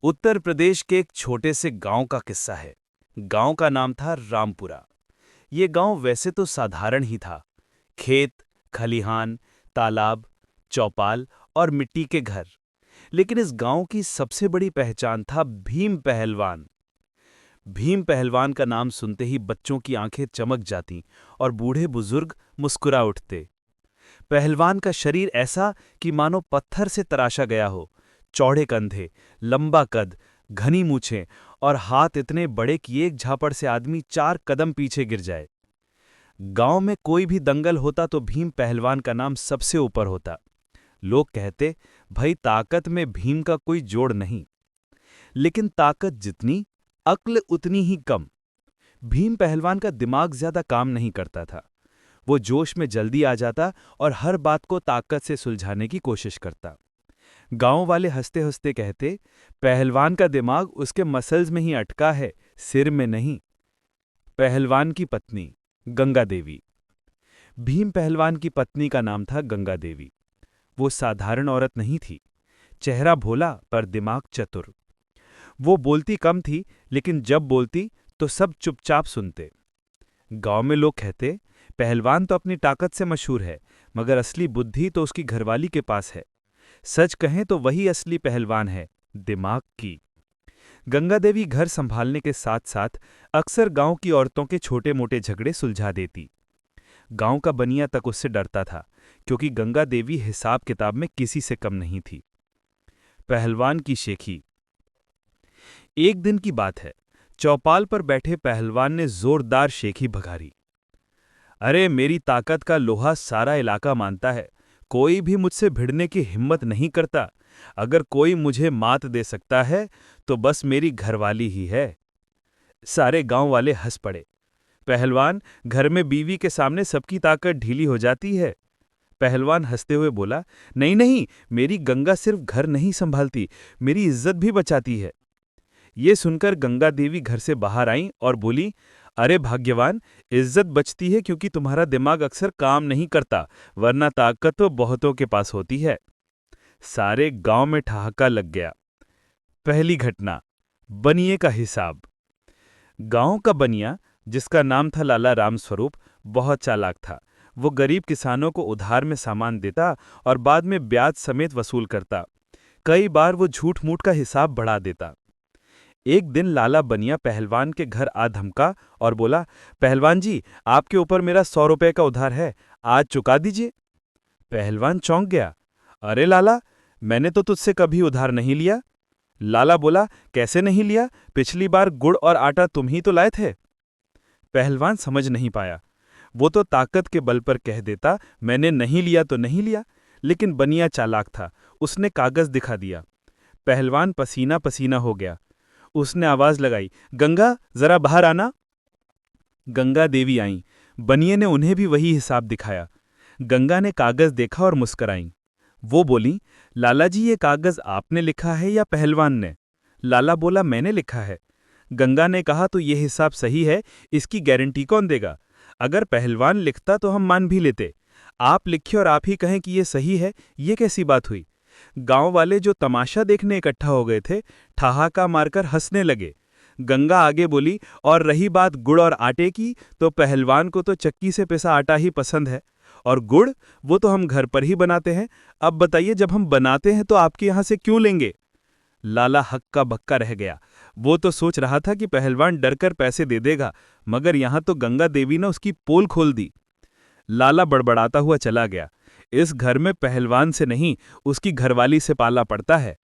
उत्तर प्रदेश के एक छोटे से गांव का किस्सा है। गांव का नाम था रामपुरा। ये गांव वैसे तो साधारण ही था। खेत, खलिहान, तालाब, चौपाल और मिट्टी के घर। लेकिन इस गांव की सबसे बड़ी पहचान था भीम पहलवान। भीम पहलवान का नाम सुनते ही बच्चों की आंखें चमक जातीं और बूढ़े बुजुर्ग मुस्कुरा उठते। पहलवान का शरीर ऐसा कि मानो पत्थर से तराशा गया हो। चौड़े कंधे, लंबा कद, घनी मूछें और हाथ इतने बड़े कि एक झापड़ से आदमी 4 कदम पीछे गिर जाए। गांव में कोई भी दंगल होता तो भीम पहलवान का नाम सबसे ऊपर होता। लोग कहते, भाई ताकत में भीम का कोई जोड़ नहीं। लेकिन ताकत जितनी, अक्ल उतनी ही कम। भीम पहलवान का दिमाग ज्यादा काम नहीं करता था। वो जोश में जल्दी आ जाता और हर बात को ताकत से सुलझाने की कोशिश करता। गांव वाले हंसते हंसते कहते, पहलवान का दिमाग उसके मसल्स में ही अटका है, सिर में नहीं। पहलवान की पत्नी गंगा देवी। भीम पहलवान की पत्नी का नाम था गंगा देवी। वो साधारण औरत नहीं थी। चेहरा भोला पर दिमाग चतुर। वो बोलती कम थी, लेकिन जब बोलती तो सब चुपचाप सुनते। गांव में लोग कहते, पहलवान तो अपनी ताकत से मशहूर है, मगर असली बुद्धि तो उसकी घरवाली के पास है। सच कहें तो वही असली पहलवान है, दिमाग की। गंगा देवी घर संभालने के साथ साथ अक्सर गांव की औरतों के छोटे मोटे झगड़े सुलझा देती। गांव का बनिया तक उससे डरता था, क्योंकि गंगा देवी हिसाब किताब में किसी से कम नहीं थी। पहलवान की शेखी। एक दिन की बात है। चौपाल पर बैठे पहलवान ने जोरदार शेखी भगारी। अरे, मेरी ताकत का लोहा सारा इलाका मानता है। कोई भी मुझसे भिड़ने की हिम्मत नहीं करता। अगर कोई मुझे मात दे सकता है तो बस मेरी घरवाली ही है। सारे गांव वाले हंस पड़े। पहलवान, घर में बीवी के सामने सबकी ताकत ढीली हो जाती है। पहलवान हंसते हुए बोला, नहीं नहीं, मेरी गंगा सिर्फ घर नहीं संभालती, मेरी इज्जत भी बचाती है। ये सुनकर गंगा देवी घर से बाहर आईं और बोली, अरे भाग्यवान, इज्जत बचती है क्योंकि तुम्हारा दिमाग अक्सर काम नहीं करता, वरना ताकत तो बहुतों के पास होती है। सारे गांव में ठहाका लग गया। पहली घटना, बनिए का हिसाब। गांव का बनिया, जिसका नाम था लाला राम स्वरूप, बहुत चालाक था। वो गरीब किसानों को उधार में सामान देता और बाद में ब्याज समेत वसूल करता। कई बार वो झूठ मूठ का हिसाब बढ़ा देता। एक दिन लाला बनिया पहलवान के घर आ धमका और बोला, पहलवान जी, आपके ऊपर मेरा 100 रुपए का उधार है, आज चुका दीजिए। पहलवान चौंक गया। अरे लाला, मैंने तो तुझसे कभी उधार नहीं लिया। लाला बोला, कैसे नहीं लिया? पिछली बार गुड़ और आटा तुम ही तो लाए थे। पहलवान समझ नहीं पाया। वो तो ताकत के बल पर कह देता, मैंने नहीं लिया तो नहीं लिया। लेकिन बनिया चालाक था, उसने कागज दिखा दिया। पहलवान पसीना पसीना हो गया। उसने आवाज लगाई, गंगा, जरा बाहर आना। गंगा देवी आईं। बनिए ने उन्हें भी वही हिसाब दिखाया। गंगा ने कागज देखा और मुस्कराईं। वो बोली, लाला जी, ये कागज आपने लिखा है या पहलवान ने? लाला बोला, मैंने लिखा है। गंगा ने कहा, तो ये हिसाब सही है, इसकी गारंटी कौन देगा? अगर पहलवान लिखता तो हम मान भी लेते। आप लिखे और आप ही कहें कि ये सही है, ये कैसी बात हुई? गांव वाले जो तमाशा देखने इकट्ठा हो गए थे, ठहाका मारकर हंसने लगे। गंगा आगे बोली, और रही बात गुड़ और आटे की, तो पहलवान को तो चक्की से पिसा आटा ही पसंद है। और गुड़, वो तो हम घर पर ही बनाते हैं। अब बताइए, जब हम बनाते हैं तो आपके यहां से क्यों लेंगे? लाला हक्का बक्का रह गया। वो तो सोच रहा था कि पहलवान डरकर पैसे दे देगा, मगर यहां तो गंगा देवी ने उसकी पोल खोल दी। लाला बड़बड़ाता हुआ चला गया। इस घर में पहलवान से नहीं, उसकी घरवाली से पाला पड़ता है।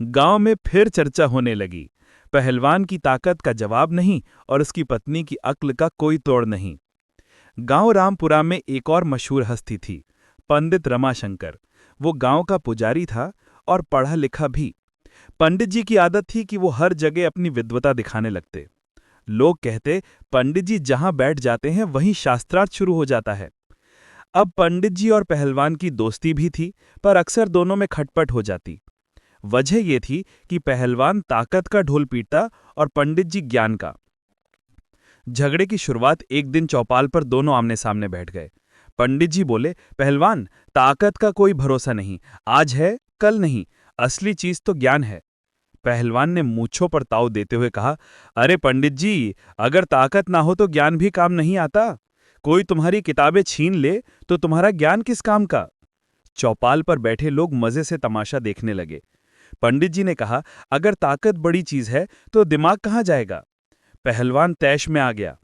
गांव में फिर चर्चा होने लगी। पहलवान की ताकत का जवाब नहीं और उसकी पत्नी की अक्ल का कोई तोड़ नहीं। गांव रामपुरा में एक और मशहूर हस्ती थी, पंडित रमाशंकर। वो गांव का पुजारी था और पढ़ा लिखा भी। पंडित जी की आदत थी कि वो हर जगह अपनी विद्वता दिखाने लगते। लोग कहते, पंडित जी जहां बैठ जाते हैं वहीं शास्त्रार्थ शुरू हो जाता है। अब पंडित जी और पहलवान की दोस्ती भी थी, पर अक्सर दोनों में खटपट हो जाती। वजह यह थी कि पहलवान ताकत का ढोल पीटता और पंडित जी ज्ञान का। झगड़े की शुरुआत एक दिन चौपाल पर दोनों आमने सामने बैठ गए। पंडित जी बोले, पहलवान, ताकत का कोई भरोसा नहीं, आज है कल नहीं, असली चीज तो ज्ञान है। पहलवान ने मूंछों पर ताव देते हुए कहा, अरे पंडित जी, अगर ताकत ना हो तो ज्ञान भी काम नहीं आता। कोई तुम्हारी किताबें छीन ले तो तुम्हारा ज्ञान किस काम का। चौपाल पर बैठे लोग मजे से तमाशा देखने लगे। पंडित जी ने कहा, अगर ताकत बड़ी चीज है तो दिमाग कहाँ जाएगा। पहलवान तैश में आ गया,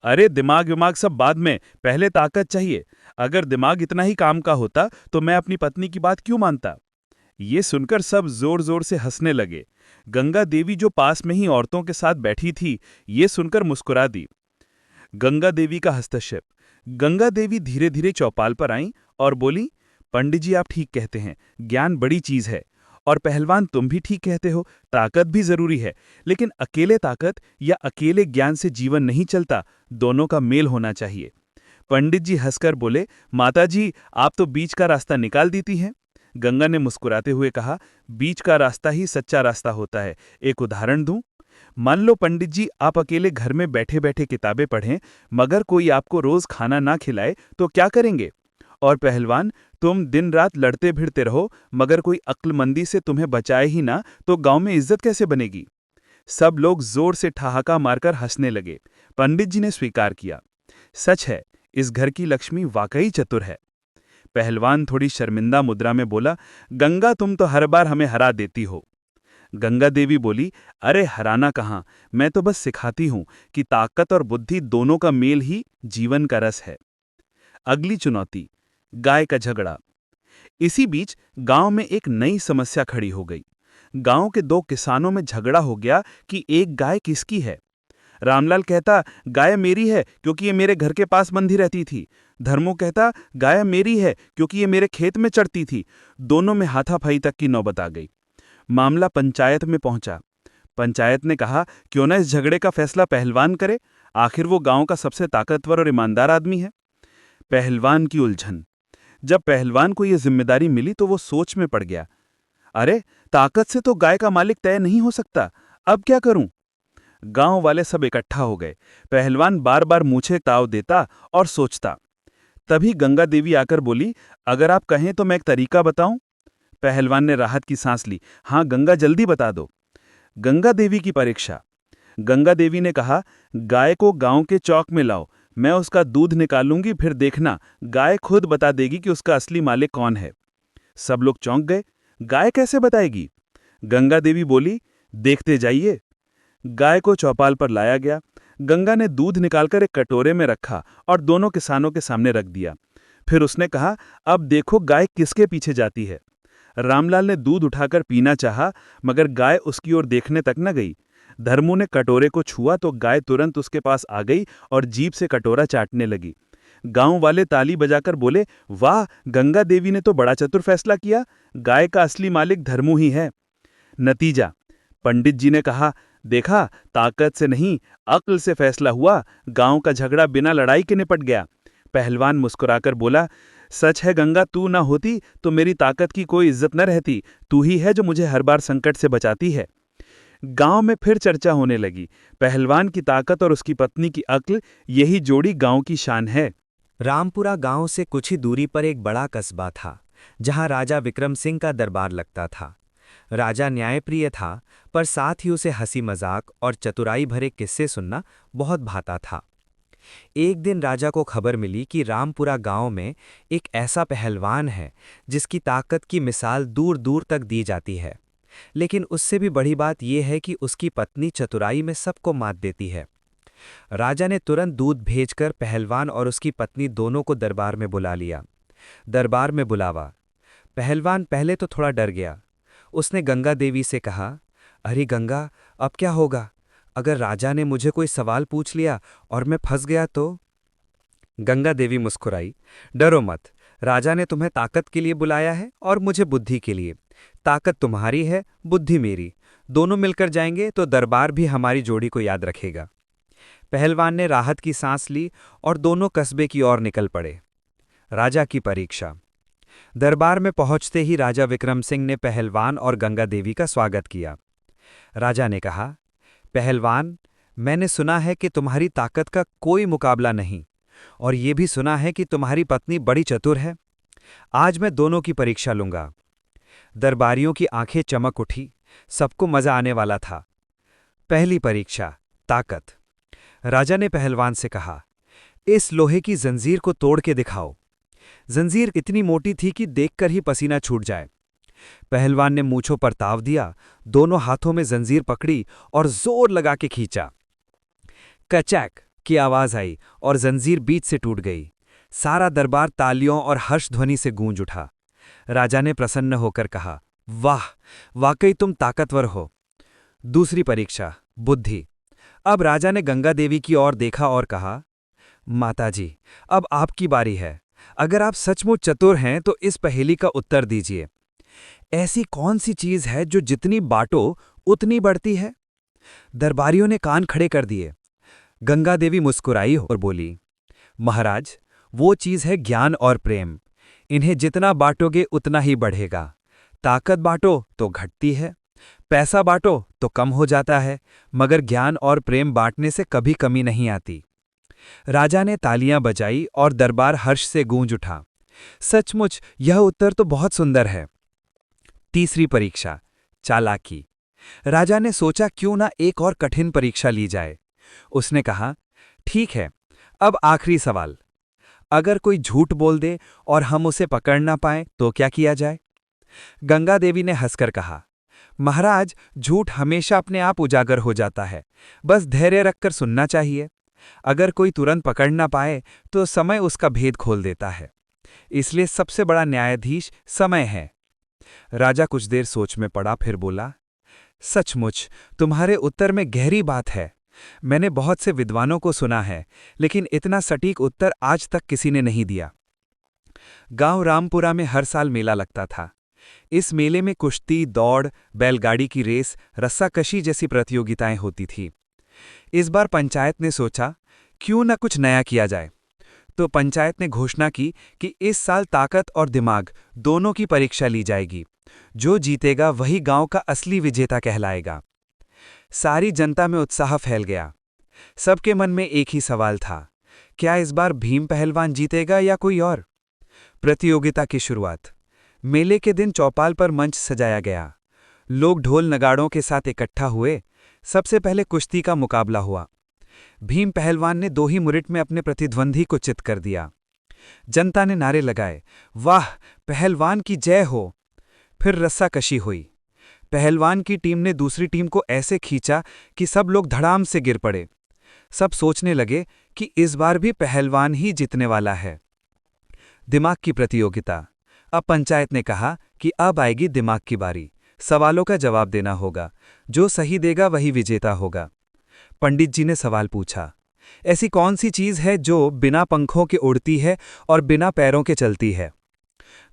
अरे दिमाग विमाग सब बाद में, पहले ताकत चाहिए। अगर दिमाग इतना ही काम का होता तो मैं अपनी पत्नी की बात क्यों मानता। ये सुनकर सब जोर जोर से हंसने लगे। गंगा देवी जो पास में ही औरतों के साथ बैठी थी, ये सुनकर मुस्कुरा दी। गंगा देवी का हस्तक्षेप। गंगा देवी धीरे धीरे चौपाल पर आईं और बोली, पंडित जी आप ठीक कहते हैं, ज्ञान बड़ी चीज है। और पहलवान तुम भी ठीक कहते हो, ताकत भी जरूरी है, लेकिन अकेले ताकत या अकेले ज्ञान से जीवन नहीं चलता, दोनों का मेल होना चाहिए। पंडित जी हंसकर बोले, माता जी आप तो बीच का रास्ता निकाल देती हैं। गंगा ने मुस्कुराते हुए कहा, बीच का रास्ता ही सच्चा रास्ता होता है। एक उदाहरण दूं? मान लो पंडित जी आप अकेले घर में बैठे बैठे किताबें पढ़ें, मगर कोई आपको रोज खाना ना खिलाए तो क्या करेंगे। और पहलवान, तुम दिन रात लड़ते भिड़ते रहो, मगर कोई अक्लमंदी से तुम्हें बचाए ही ना तो गांव में इज्जत कैसे बनेगी। सब लोग जोर से ठहाका मारकर हंसने लगे। पंडित जी ने स्वीकार किया, सच है, इस घर की लक्ष्मी वाकई चतुर है। पहलवान थोड़ी शर्मिंदा मुद्रा में बोला, गंगा तुम तो हर बार हमें हरा देती हो। गंगा देवी बोली, अरे हराना कहाँ, मैं तो बस सिखाती हूं कि ताकत और बुद्धि दोनों का मेल ही जीवन का रस है। अगली चुनौती, गाय का झगड़ा। इसी बीच गांव में एक नई समस्या खड़ी हो गई। गांव के दो किसानों में झगड़ा हो गया कि एक गाय किसकी है। रामलाल कहता, गाय मेरी है क्योंकि ये मेरे घर के पास बंधी रहती थी। धर्मो कहता, गाय मेरी है क्योंकि ये मेरे खेत में चढ़ती थी। दोनों में हाथापाई तक की नौबत आ गई। मामला पंचायत में पहुंचा। पंचायत ने कहा, क्यों ना इस झगड़े का फैसला पहलवान करे, आखिर वो गांव का सबसे ताकतवर और ईमानदार आदमी है। पहलवान की उलझन। जब पहलवान को यह जिम्मेदारी मिली तो वो सोच में पड़ गया, अरे ताकत से तो गाय का मालिक तय नहीं हो सकता, अब क्या करूं। गांव वाले सब इकट्ठा हो गए। पहलवान बार बार मूछे ताव देता और सोचता। तभी गंगा देवी आकर बोली, अगर आप कहें तो मैं एक तरीका बताऊं। पहलवान ने राहत की सांस ली, हाँ गंगा जल्दी बता दो। गंगा देवी की परीक्षा। गंगा देवी ने कहा, गाय को गांव के चौक में लाओ, मैं उसका दूध निकालूंगी, फिर देखना गाय खुद बता देगी कि उसका असली मालिक कौन है। सब लोग चौंक गए, गाय कैसे बताएगी। गंगा देवी बोली, देखते जाइए। गाय को चौपाल पर लाया गया। गंगा ने दूध निकालकर एक कटोरे में रखा और दोनों किसानों के सामने रख दिया। फिर उसने कहा, अब देखो गाय किसके पीछे जाती है। रामलाल ने दूध उठाकर पीना चाहा, मगर गाय उसकी ओर देखने तक न गई। धर्मू ने कटोरे को छुआ तो गाय तुरंत उसके पास आ गई और जीभ से कटोरा चाटने लगी। गांव वाले ताली बजाकर बोले, वाह, गंगा देवी ने तो बड़ा चतुर फैसला किया, गाय का असली मालिक धर्मू ही है। नतीजा, पंडित जी ने कहा, देखा, ताकत से नहीं अक्ल से फैसला हुआ, गांव का झगड़ा बिना लड़ाई के निपट गया। पहलवान मुस्कुराकर बोला, सच है गंगा, तू ना होती तो मेरी ताकत की कोई इज्जत न रहती, तू ही है जो मुझे हर बार संकट से बचाती है। गांव में फिर चर्चा होने लगी। पहलवान की ताकत और उसकी पत्नी की अक्ल, यही जोड़ी गांव की शान है। रामपुरा गांव से कुछ ही दूरी पर एक बड़ा कस्बा था, जहां राजा विक्रम सिंह का दरबार लगता था। राजा न्यायप्रिय था, पर साथ ही उसे हंसी मजाक और चतुराई भरे किस्से सुनना बहुत भाता था। एक दिन राजा को खबर मिली कि रामपुरा गांव में एक ऐसा पहलवान है जिसकी ताकत की मिसाल दूर दूर तक दी जाती है, लेकिन उससे भी बड़ी बात यह है कि उसकी पत्नी चतुराई में सबको मात देती है। राजा ने तुरंत दूत भेजकर पहलवान और उसकी पत्नी दोनों को दरबार में बुला लिया। दरबार में बुलावा। पहलवान पहले तो थोड़ा डर गया। उसने गंगा देवी से कहा, अरे गंगा, अब क्या होगा अगर राजा ने मुझे कोई सवाल पूछ लिया और मैं फंस गया तो। गंगा देवी मुस्कुराई, डरो मत, राजा ने तुम्हें ताकत के लिए बुलाया है और मुझे बुद्धि के लिए। ताकत तुम्हारी है, बुद्धि मेरी, दोनों मिलकर जाएंगे तो दरबार भी हमारी जोड़ी को याद रखेगा। पहलवान ने राहत की सांस ली और दोनों कस्बे की ओर निकल पड़े। राजा की परीक्षा। दरबार में पहुंचते ही राजा विक्रम सिंह ने पहलवान और गंगा देवी का स्वागत किया। राजा ने कहा, पहलवान, मैंने सुना है कि तुम्हारी ताकत का कोई मुकाबला नहीं, और ये भी सुना है कि तुम्हारी पत्नी बड़ी चतुर है। आज मैं दोनों की परीक्षा लूंगा। दरबारियों की आंखें चमक उठी। सबको मजा आने वाला था। पहली परीक्षा, ताकत। राजा ने पहलवान से कहा, इस लोहे की जंजीर को तोड़ के दिखाओ। जंजीर इतनी मोटी थी कि देखकर ही पसीना छूट जाए। पहलवान ने मूंछों पर ताव दिया, दोनों हाथों में जंजीर पकड़ी और जोर लगा के खींचा। कचैक की आवाज आई और जंजीर बीच से टूट गई। सारा दरबार तालियों और हर्ष ध्वनि से गूंज उठा। राजा ने प्रसन्न होकर कहा, वाह, वाकई तुम ताकतवर हो। दूसरी परीक्षा, बुद्धि। अब राजा ने गंगा देवी की ओर देखा और कहा, माताजी, अब आपकी बारी है। अगर आप सचमुच चतुर हैं तो इस पहेली का उत्तर दीजिए। ऐसी कौन सी चीज है जो जितनी बांटो उतनी बढ़ती है? दरबारियों ने कान खड़े कर दिए। गंगा देवी मुस्कुराई और बोली, महाराज, वो चीज है ज्ञान और प्रेम। इन्हें जितना बांटोगे उतना ही बढ़ेगा। ताकत बांटो तो घटती है, पैसा बांटो तो कम हो जाता है, मगर ज्ञान और प्रेम बांटने से कभी कमी नहीं आती। राजा ने तालियां बजाई और दरबार हर्ष से गूंज उठा। सचमुच यह उत्तर तो बहुत सुंदर है। तीसरी परीक्षा, चालाकी। राजा ने सोचा क्यों ना एक और कठिन परीक्षा ली जाए। उसने कहा, ठीक है, अब आखिरी सवाल। अगर कोई झूठ बोल दे और हम उसे पकड़ ना पाएं तो क्या किया जाए? गंगा देवी ने हंसकर कहा, महाराज, झूठ हमेशा अपने आप उजागर हो जाता है, बस धैर्य रखकर सुनना चाहिए। अगर कोई तुरंत पकड़ ना पाए तो समय उसका भेद खोल देता है। इसलिए सबसे बड़ा न्यायाधीश समय है। राजा कुछ देर सोच में पड़ा, फिर बोला, सचमुच तुम्हारे उत्तर में गहरी बात है। मैंने बहुत से विद्वानों को सुना है, लेकिन इतना सटीक उत्तर आज तक किसी ने नहीं दिया। गांव रामपुरा में हर साल मेला लगता था। इस मेले में कुश्ती, दौड़, बैलगाड़ी की रेस, रस्साकशी जैसी प्रतियोगिताएं होती थी। इस बार पंचायत ने सोचा, क्यों न कुछ नया किया जाए। तो पंचायत ने घोषणा की कि इस साल ताकत और दिमाग दोनों की परीक्षा ली जाएगी। जो जीतेगा वही गांव का असली विजेता कहलाएगा। सारी जनता में उत्साह फैल गया। सबके मन में एक ही सवाल था, क्या इस बार भीम पहलवान जीतेगा या कोई और? प्रतियोगिता की शुरुआत। मेले के दिन चौपाल पर मंच सजाया गया। लोग ढोल नगाड़ों के साथ इकट्ठा हुए। सबसे पहले कुश्ती का मुकाबला हुआ। भीम पहलवान ने 2 ही मिनट में अपने प्रतिद्वंदी को चित कर दिया। जनता ने नारे लगाए, वाह, पहलवान की जय हो। फिर रस्साकशी हुई। पहलवान की टीम ने दूसरी टीम को ऐसे खींचा कि सब लोग धड़ाम से गिर पड़े। सब सोचने लगे कि इस बार भी पहलवान ही जीतने वाला है। दिमाग की प्रतियोगिता। अब पंचायत ने कहा कि अब आएगी दिमाग की बारी। सवालों का जवाब देना होगा। जो सही देगा वही विजेता होगा। पंडित जी ने सवाल पूछा, ऐसी कौन सी चीज है जो बिना पंखों के उड़ती है और बिना पैरों के चलती है?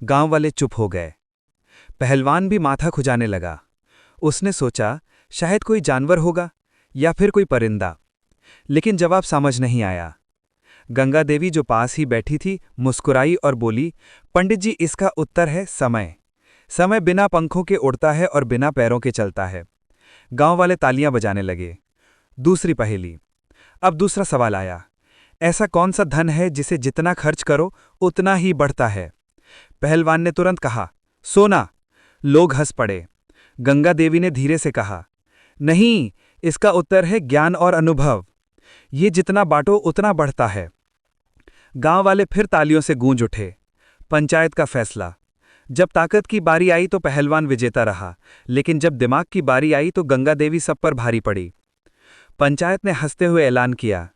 गांव वाले चुप हो गए। पहलवान भी माथा खुजाने लगा। उसने सोचा, शायद कोई जानवर होगा या फिर कोई परिंदा, लेकिन जवाब समझ नहीं आया। गंगा देवी जो पास ही बैठी थी मुस्कुराई और बोली, पंडित जी, इसका उत्तर है समय। समय बिना पंखों के उड़ता है और बिना पैरों के चलता है। गांव वाले तालियां बजाने लगे। दूसरी पहेली। अब दूसरा सवाल आया, ऐसा कौन सा धन है जिसे जितना खर्च करो उतना ही बढ़ता है? पहलवान ने तुरंत कहा, सोना। लोग हंस पड़े। गंगा देवी ने धीरे से कहा, नहीं, इसका उत्तर है ज्ञान और अनुभव। ये जितना बांटो उतना बढ़ता है। गांव वाले फिर तालियों से गूंज उठे। पंचायत का फैसला। जब ताकत की बारी आई तो पहलवान विजेता रहा, लेकिन जब दिमाग की बारी आई तो गंगा देवी सब पर भारी पड़ी। पंचायत ने हंसते हुए ऐलान किया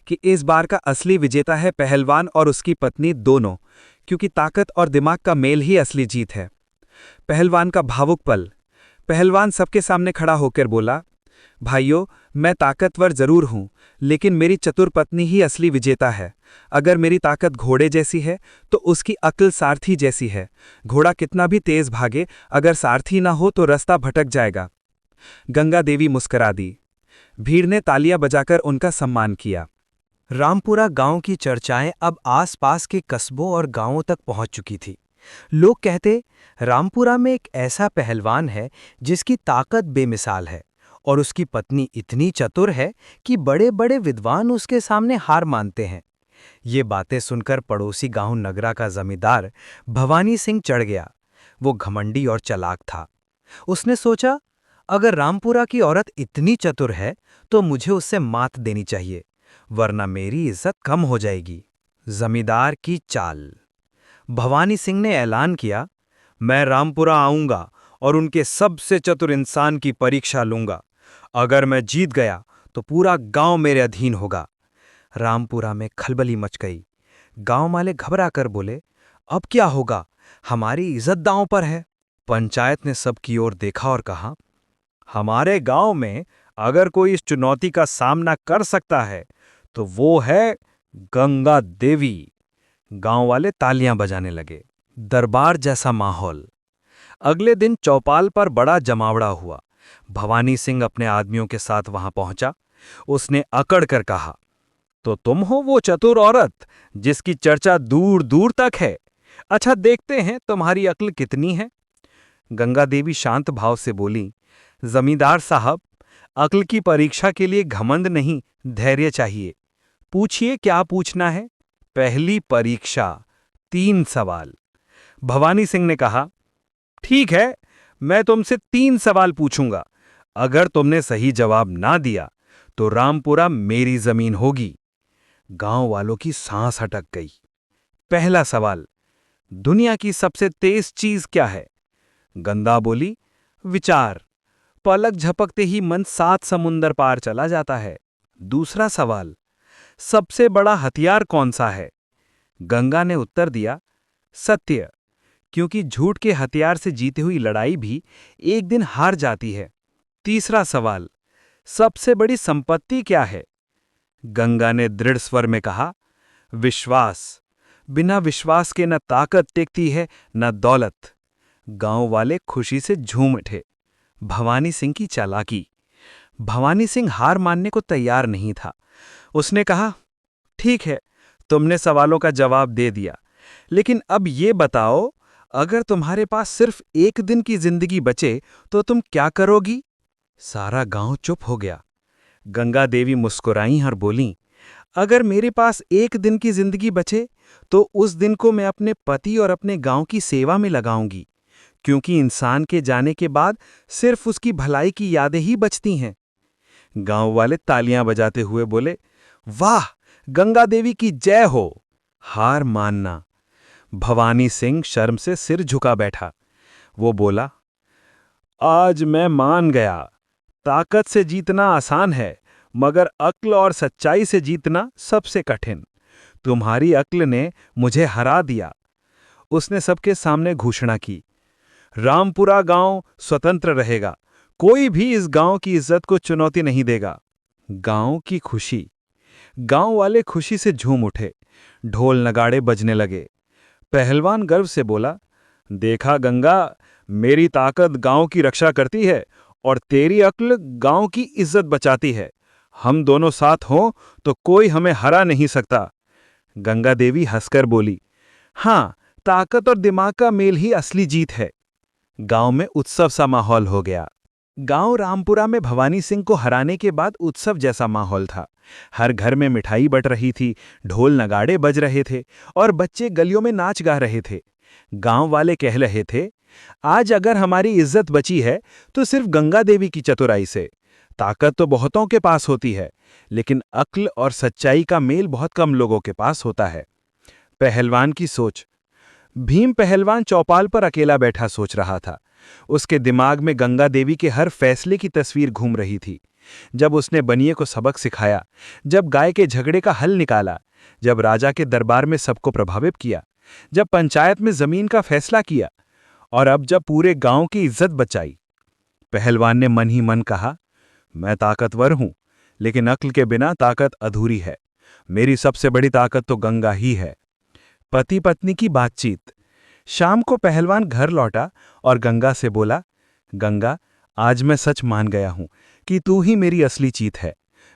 कि इस बार का असली विजेता है पहलवान और उसकी पत्नी दोनों, क्योंकि ताकत और दिमाग का मेल ही असली जीत है। पहलवान का भावुक पल। पहलवान सबके सामने खड़ा होकर बोला, भाइयों, मैं ताकतवर जरूर हूं, लेकिन मेरी चतुर पत्नी ही असली विजेता है। अगर मेरी ताकत घोड़े जैसी है तो उसकी अक्ल सारथी जैसी है। घोड़ा कितना भी तेज भागे, अगर सारथी ना हो तो रास्ता भटक जाएगा। गंगा देवी मुस्कुरा दी। भीड़ ने तालियां बजाकर उनका सम्मान किया। रामपुरा गांव की चर्चाएं अब आसपास के कस्बों और गांवों तक पहुंच चुकी थी। लोग कहते, रामपुरा में एक ऐसा पहलवान है जिसकी ताकत बेमिसाल है और उसकी पत्नी इतनी चतुर है कि बड़े-बड़े विद्वान उसके सामने हार मानते हैं। ये बातें सुनकर पड़ोसी गांव नगरा का जमींदार भवानी सिंह चढ़ गया। वो घमंडी और चालाक था। उसने सोचा, अगर रामपुरा की औरत इतनी चतुर है तो मुझे उससे मात देनी चाहिए, वरना मेरी इज्जत कम हो जाएगी। जमींदार की चाल। भवानी सिंह ने ऐलान किया, मैं रामपुरा आऊंगा और उनके सबसे चतुर इंसान की परीक्षा लूंगा। अगर मैं जीत गया तो पूरा गांव मेरे अधीन होगा। रामपुरा में खलबली मच गई। गांव वाले घबरा कर बोले, अब क्या होगा, हमारी इज्जत दांव पर है। पंचायत ने सबकी ओर देखा और कहा, हमारे गांव में अगर कोई इस चुनौती का सामना कर सकता है तो वो है गंगा देवी। गांव वाले तालियां बजाने लगे। दरबार जैसा माहौल। अगले दिन चौपाल पर बड़ा जमावड़ा हुआ। भवानी सिंह अपने आदमियों के साथ वहां पहुंचा। उसने अकड़ कर कहा, तो तुम हो वो चतुर औरत जिसकी चर्चा दूर दूर तक है। अच्छा, देखते हैं तुम्हारी अक्ल कितनी है। गंगा देवी शांत भाव से बोली, जमींदार साहब, अक्ल की परीक्षा के लिए घमंड नहीं, धैर्य चाहिए। पूछिए क्या पूछना है। पहली परीक्षा, 3 सवाल। भवानी सिंह ने कहा, ठीक है, मैं तुमसे 3 सवाल पूछूंगा। अगर तुमने सही जवाब ना दिया तो रामपुरा मेरी जमीन होगी। गांव वालों की सांस अटक गई। पहला सवाल, दुनिया की सबसे तेज चीज क्या है? गंगा बोली, विचार। पलक झपकते ही मन 7 समुंदर पार चला जाता है। दूसरा सवाल, सबसे बड़ा हथियार कौन सा है? गंगा ने उत्तर दिया, सत्य, क्योंकि झूठ के हथियार से जीती हुई लड़ाई भी एक दिन हार जाती है। तीसरा सवाल, सबसे बड़ी संपत्ति क्या है? गंगा ने दृढ़ स्वर में कहा, विश्वास। बिना विश्वास के न ताकत टेकती है न दौलत। गांव वाले खुशी से झूम उठे। भवानी सिंह की चालाकी। भवानी सिंह हार मानने को तैयार नहीं था। उसने कहा, ठीक है, तुमने सवालों का जवाब दे दिया, लेकिन अब ये बताओ, अगर तुम्हारे पास सिर्फ 1 दिन की जिंदगी बचे तो तुम क्या करोगी? सारा गांव चुप हो गया। गंगा देवी मुस्कुराईं और बोलीं, अगर मेरे पास 1 दिन की जिंदगी बचे तो उस दिन को मैं अपने पति और अपने गांव की सेवा में लगाऊंगी, क्योंकि इंसान के जाने के बाद सिर्फ उसकी भलाई की यादें ही बचती हैं। गांव वाले तालियां बजाते हुए बोले, वाह, गंगा देवी की जय हो। हार मानना। भवानी सिंह शर्म से सिर झुका बैठा। वो बोला, आज मैं मान गया, ताकत से जीतना आसान है, मगर अक्ल और सच्चाई से जीतना सबसे कठिन। तुम्हारी अक्ल ने मुझे हरा दिया। उसने सबके सामने घोषणा की, रामपुरा गांव स्वतंत्र रहेगा, कोई भी इस गांव की इज्जत को चुनौती नहीं देगा। गांव की खुशी। गांव वाले खुशी से झूम उठे। ढोल नगाड़े बजने लगे। पहलवान गर्व से बोला, देखा गंगा, मेरी ताकत गांव की रक्षा करती है और तेरी अक्ल गांव की इज्जत बचाती है। हम दोनों साथ हों तो कोई हमें हरा नहीं सकता। गंगा देवी हंसकर बोली, हाँ, ताकत और दिमाग का मेल ही असली जीत है। गांव में उत्सव सा माहौल हो गया। गांव रामपुरा में भवानी सिंह को हराने के बाद उत्सव जैसा माहौल था। हर घर में मिठाई बट रही थी, ढोल नगाड़े बज रहे थे और बच्चे गलियों में नाच गा रहे थे। गांव वाले कह रहे थे, आज अगर हमारी इज्जत बची है तो सिर्फ गंगा देवी की चतुराई से। ताकत तो बहुतों के पास होती है, लेकिन अक्ल और सच्चाई का मेल बहुत कम लोगों के पास होता है। पहलवान की सोच। भीम पहलवान चौपाल पर अकेला बैठा सोच रहा था। उसके दिमाग में गंगा देवी के हर फैसले की तस्वीर घूम रही थी। जब उसने बनिए को सबक सिखाया, जब गाय के झगड़े का हल निकाला, जब राजा के दरबार में सबको प्रभावित किया, जब पंचायत में जमीन का फैसला किया, और अब जब पूरे गांव की इज्जत बचाई। पहलवान ने मन ही मन कहा, मैं ताकतवर हूं, लेकिन अक्ल के बिना ताकत अधूरी है। मेरी सबसे बड़ी ताकत तो गंगा ही है। पति पत्नी की बातचीत। शाम को पहलवान घर लौटा और गंगा से बोला, गंगा, आज मैं सच मान गया हूं कि तू ही मेरी असली जीत है।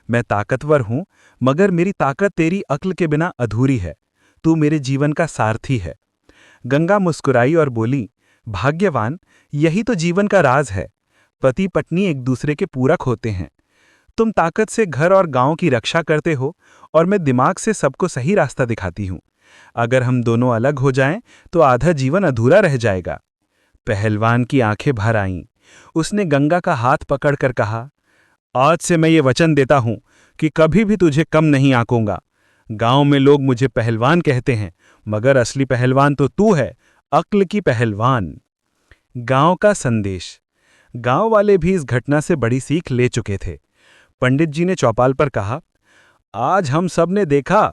मैं ताकतवर हूं, मगर मेरी ताकत तेरी अक्ल के बिना अधूरी है। तू मेरे जीवन का सारथी है। गंगा मुस्कुराई और बोली, भाग्यवान, यही तो जीवन का राज है। पति पत्नी एक दूसरे के पूरक होते हैं। तुम ताकत से घर और गांव की रक्षा करते हो और मैं दिमाग से सबको सही रास्ता दिखाती हूं। अगर हम दोनों अलग हो जाएं तो आधा जीवन अधूरा रह जाएगा। पहलवान की आंखें भर आईं। उसने गंगा का हाथ पकड़कर कहा, आज से मैं ये वचन देता हूं कि कभी भी तुझे कम नहीं आंकूंगा। गांव में लोग मुझे पहलवान कहते हैं, मगर असली पहलवान तो तू है, अक्ल की पहलवान। गांव का संदेश। गांव वाले भी इस घटना से बड़ी सीख ले चुके थे। पंडित जी ने चौपाल पर कहा, आज हम सब ने देखा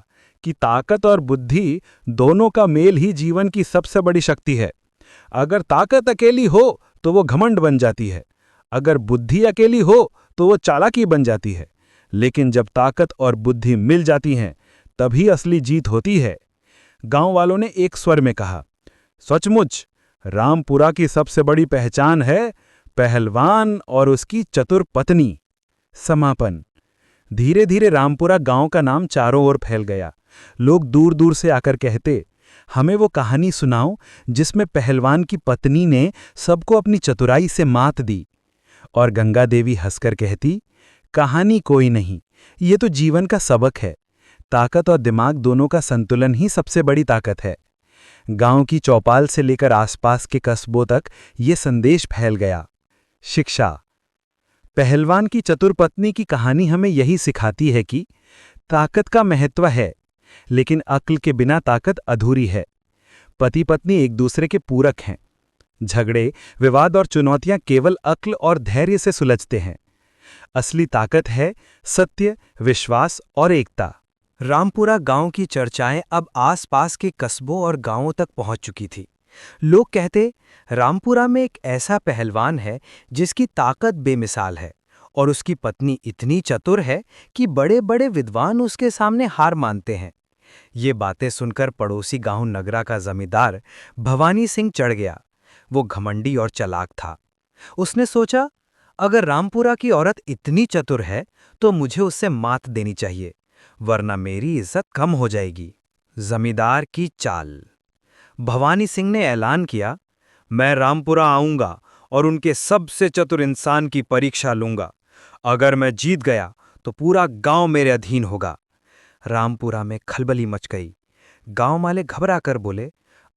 कि ताकत और बुद्धि दोनों का मेल ही जीवन की सबसे बड़ी शक्ति है। अगर ताकत अकेली हो तो वो घमंड बन जाती है, अगर बुद्धि अकेली हो तो वो चालाकी बन जाती है, लेकिन जब ताकत और बुद्धि मिल जाती हैं तभी असली जीत होती है। गांव वालों ने एक स्वर में कहा, सचमुच रामपुरा की सबसे बड़ी पहचान है पहलवान और उसकी चतुर पत्नी। समापन। धीरे धीरे रामपुरा गांव का नाम चारों ओर फैल गया। लोग दूर दूर से आकर कहते, हमें वो कहानी सुनाओ जिसमें पहलवान की पत्नी ने सबको अपनी चतुराई से मात दी। और गंगा देवी हंसकर कहती, कहानी कोई नहीं, ये तो जीवन का सबक है। ताकत और दिमाग दोनों का संतुलन ही सबसे बड़ी ताकत है। गांव की चौपाल से लेकर आसपास के कस्बों तक ये संदेश फैल गया। शिक्षा। पहलवान की चतुर पत्नी की कहानी हमें यही सिखाती है कि ताकत का महत्व है, लेकिन अक्ल के बिना ताकत अधूरी है। पति पत्नी एक दूसरे के पूरक हैं। झगड़े, विवाद और चुनौतियां केवल अक्ल और धैर्य से सुलझते हैं। असली ताकत है सत्य, विश्वास और एकता। रामपुरा गांव की चर्चाएं अब आसपास के कस्बों और गांवों तक पहुंच चुकी थी। लोग कहते, रामपुरा में एक ऐसा पहलवान है जिसकी ताकत बेमिसाल है और उसकी पत्नी इतनी चतुर है कि बड़े बड़े विद्वान उसके सामने हार मानते हैं। ये बातें सुनकर पड़ोसी गांव नगरा का जमींदार भवानी सिंह चढ़ गया। वो घमंडी और चालाक था। उसने सोचा, अगर रामपुरा की औरत इतनी चतुर है तो मुझे उससे मात देनी चाहिए, वरना मेरी इज्जत कम हो जाएगी। जमींदार की चाल। भवानी सिंह ने ऐलान किया, मैं रामपुरा आऊंगा और उनके सबसे चतुर इंसान की परीक्षा लूंगा। अगर मैं जीत गया तो पूरा गांव मेरे अधीन होगा। रामपुरा में खलबली मच गई। गांव वाले घबरा कर बोले,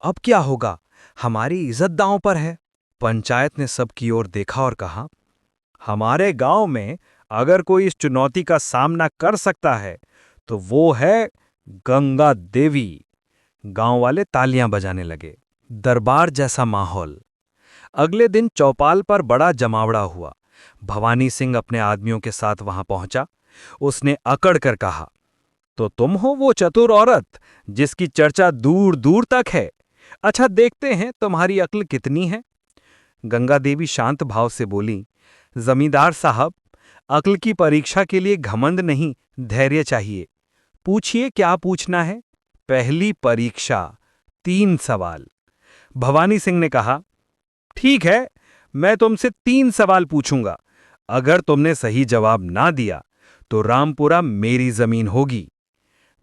अब क्या होगा, हमारी इज्जत दांव पर है। पंचायत ने सबकी ओर देखा और कहा, हमारे गांव में अगर कोई इस चुनौती का सामना कर सकता है तो वो है गंगा देवी। गांव वाले तालियां बजाने लगे। दरबार जैसा माहौल। अगले दिन चौपाल पर बड़ा जमावड़ा हुआ। भवानी सिंह अपने आदमियों के साथ वहां पहुंचा। उसने अकड़ कर कहा, तो तुम हो वो चतुर औरत जिसकी चर्चा दूर दूर तक है। अच्छा, देखते हैं तुम्हारी अक्ल कितनी है। गंगा देवी शांत भाव से बोली, जमींदार साहब, अक्ल की परीक्षा के लिए घमंड नहीं, धैर्य चाहिए। पूछिए क्या पूछना है। पहली परीक्षा, 3 सवाल। भवानी सिंह ने कहा, ठीक है, मैं तुमसे 3 सवाल पूछूंगा। अगर तुमने सही जवाब ना दिया तो रामपुरा मेरी जमीन होगी।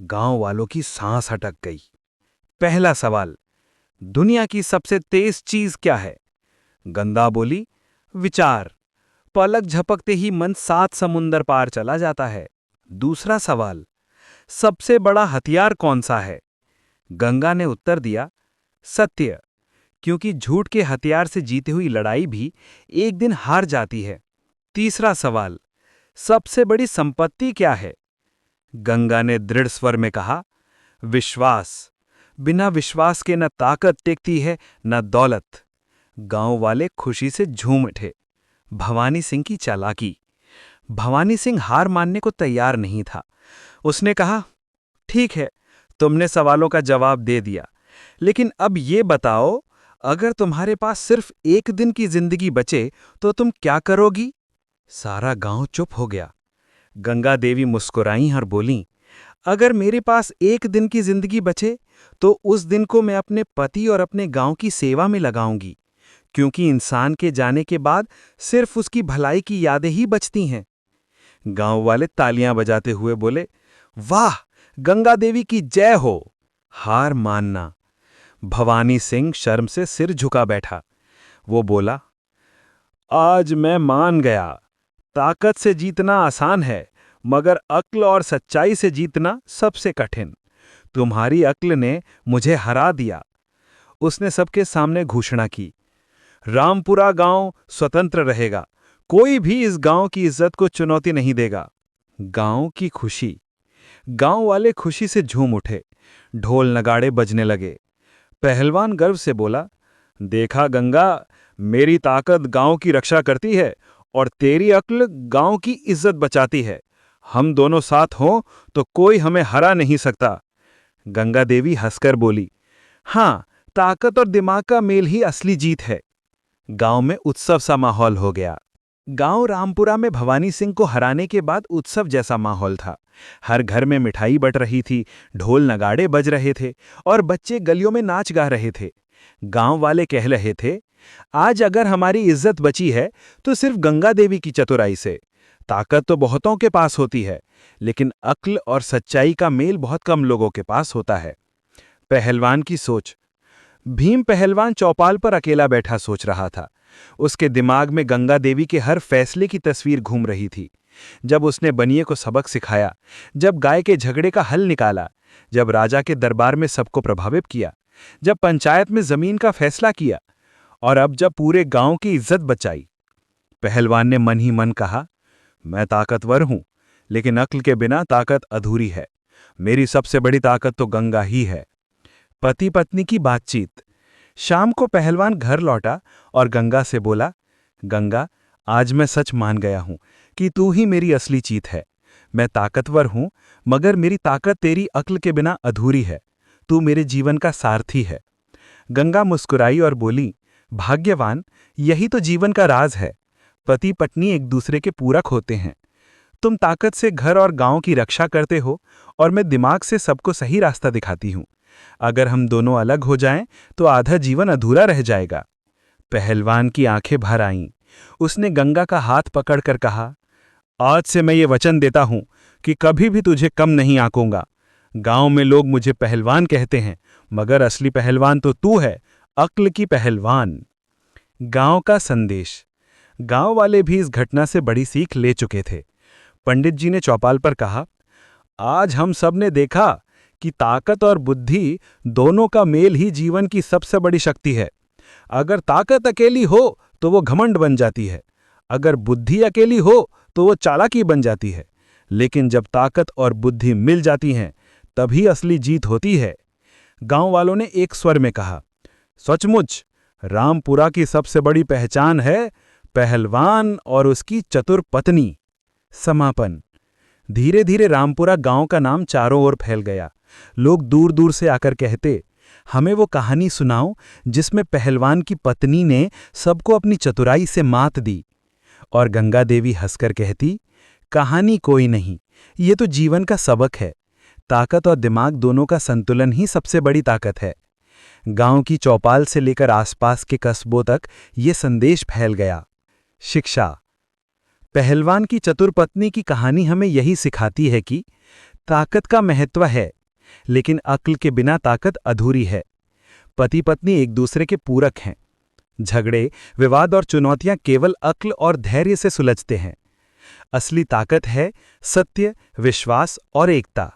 गांव वालों की सांस अटक गई। पहला सवाल, दुनिया की सबसे तेज चीज क्या है? गंगा बोली, विचार। पलक झपकते ही मन 7 समुंदर पार चला जाता है। दूसरा सवाल, सबसे बड़ा हथियार कौन सा है? गंगा ने उत्तर दिया, सत्य, क्योंकि झूठ के हथियार से जीती हुई लड़ाई भी एक दिन हार जाती है। तीसरा सवाल, सबसे बड़ी संपत्ति क्या है? गंगा ने दृढ़ स्वर में कहा, विश्वास। बिना विश्वास के न ताकत टिकती है न दौलत। गांव वाले खुशी से झूम उठे। भवानी सिंह की चालाकी। भवानी सिंह हार मानने को तैयार नहीं था। उसने कहा, ठीक है, तुमने सवालों का जवाब दे दिया, लेकिन अब ये बताओ, अगर तुम्हारे पास सिर्फ 1 दिन की जिंदगी बचे तो तुम क्या करोगी? सारा गांव चुप हो गया। गंगा देवी मुस्कुराईं और बोलीं, अगर मेरे पास 1 दिन की जिंदगी बचे तो उस दिन को मैं अपने पति और अपने गांव की सेवा में लगाऊंगी, क्योंकि इंसान के जाने के बाद सिर्फ उसकी भलाई की यादें ही बचती हैं। गांव वाले तालियां बजाते हुए बोले, वाह, गंगा देवी की जय हो। हार मानना। भवानी सिंह शर्म से सिर झुका बैठा। वो बोला, आज मैं मान गया, ताकत से जीतना आसान है, मगर अक्ल और सच्चाई से जीतना सबसे कठिन। तुम्हारी अक्ल ने मुझे हरा दिया। उसने सबके सामने घोषणा की, रामपुरा गांव स्वतंत्र रहेगा, कोई भी इस गांव की इज्जत को चुनौती नहीं देगा। गांव की खुशी। गांव वाले खुशी से झूम उठे, ढोल नगाड़े बजने लगे। पहलवान गर्व से बोला, देखा गंगा, मेरी ताकत गांव की रक्षा करती है और तेरी अक्ल गांव की इज्जत बचाती है। हम दोनों साथ हों तो कोई हमें हरा नहीं सकता। गंगा देवी हंसकर बोली, हाँ, ताकत और दिमाग का मेल ही असली जीत है। गांव में उत्सव सा माहौल हो गया। गांव रामपुरा में भवानी सिंह को हराने के बाद उत्सव जैसा माहौल था। हर घर में मिठाई बट रही थी, ढोल नगाड़े बज रहे थे और बच्चे गलियों में नाच गा रहे थे। गांव वाले कह रहे थे, आज अगर हमारी इज्जत बची है तो सिर्फ गंगा देवी की चतुराई से। ताकत तो बहुतों के पास होती है, लेकिन अक्ल और सच्चाई का मेल बहुत कम लोगों के पास होता है। पहलवान की सोच। भीम पहलवान चौपाल पर अकेला बैठा सोच रहा था। उसके दिमाग में गंगा देवी के हर फैसले की तस्वीर घूम रही थी। जब उसने बनिए को सबक सिखाया, जब गाय के झगड़े का हल निकाला, जब राजा के दरबार में सबको प्रभावित किया, जब पंचायत में जमीन का फैसला किया और अब जब पूरे गांव की इज्जत बचाई। पहलवान ने मन ही मन कहा, मैं ताकतवर हूं, लेकिन अक्ल के बिना ताकत अधूरी है। मेरी सबसे बड़ी ताकत तो गंगा ही है। पति पत्नी की बातचीत। शाम को पहलवान घर लौटा और गंगा से बोला, गंगा, आज मैं सच मान गया हूं कि तू ही मेरी असली जीत है। मैं ताकतवर हूं, मगर मेरी ताकत तेरी अक्ल के बिना अधूरी है। तू मेरे जीवन का सारथी है। गंगा मुस्कुराई और बोली, भाग्यवान, यही तो जीवन का राज है। पति पत्नी एक दूसरे के पूरक होते हैं। तुम ताकत से घर और गांव की रक्षा करते हो और मैं दिमाग से सबको सही रास्ता दिखाती हूं। अगर हम दोनों अलग हो जाएं तो आधा जीवन अधूरा रह जाएगा। पहलवान की आंखें भर आईं। उसने गंगा का हाथ पकड़कर कहा, आज से मैं ये वचन देता हूं कि कभी भी तुझे कम नहीं आंकूंगा। गांव में लोग मुझे पहलवान कहते हैं, मगर असली पहलवान तो तू है, अक्ल की पहलवान। गांव का संदेश। गांव वाले भी इस घटना से बड़ी सीख ले चुके थे। पंडित जी ने चौपाल पर कहा, आज हम सब ने देखा कि ताकत और बुद्धि दोनों का मेल ही जीवन की सबसे बड़ी शक्ति है। अगर ताकत अकेली हो तो वो घमंड बन जाती है, अगर बुद्धि अकेली हो तो वो चालाकी बन जाती है, लेकिन जब ताकत और बुद्धि मिल जाती हैं तभी असली जीत होती है। गांव वालों ने एक स्वर में कहा, सचमुच रामपुरा की सबसे बड़ी पहचान है पहलवान और उसकी चतुर पत्नी। समापन। धीरे धीरे रामपुरा गांव का नाम चारों ओर फैल गया। लोग दूर दूर से आकर कहते, हमें वो कहानी सुनाओ जिसमें पहलवान की पत्नी ने सबको अपनी चतुराई से मात दी। और गंगा देवी हंसकर कहती, कहानी कोई नहीं, ये तो जीवन का सबक है। ताकत और दिमाग दोनों का संतुलन ही सबसे बड़ी ताकत है। गांव की चौपाल से लेकर आसपास के कस्बों तक ये संदेश फैल गया। शिक्षा। पहलवान की चतुर पत्नी की कहानी हमें यही सिखाती है कि ताकत का महत्व है, लेकिन अक्ल के बिना ताकत अधूरी है। पति पत्नी एक दूसरे के पूरक हैं। झगड़े, विवाद और चुनौतियां केवल अक्ल और धैर्य से सुलझते हैं। असली ताकत है सत्य, विश्वास और एकता।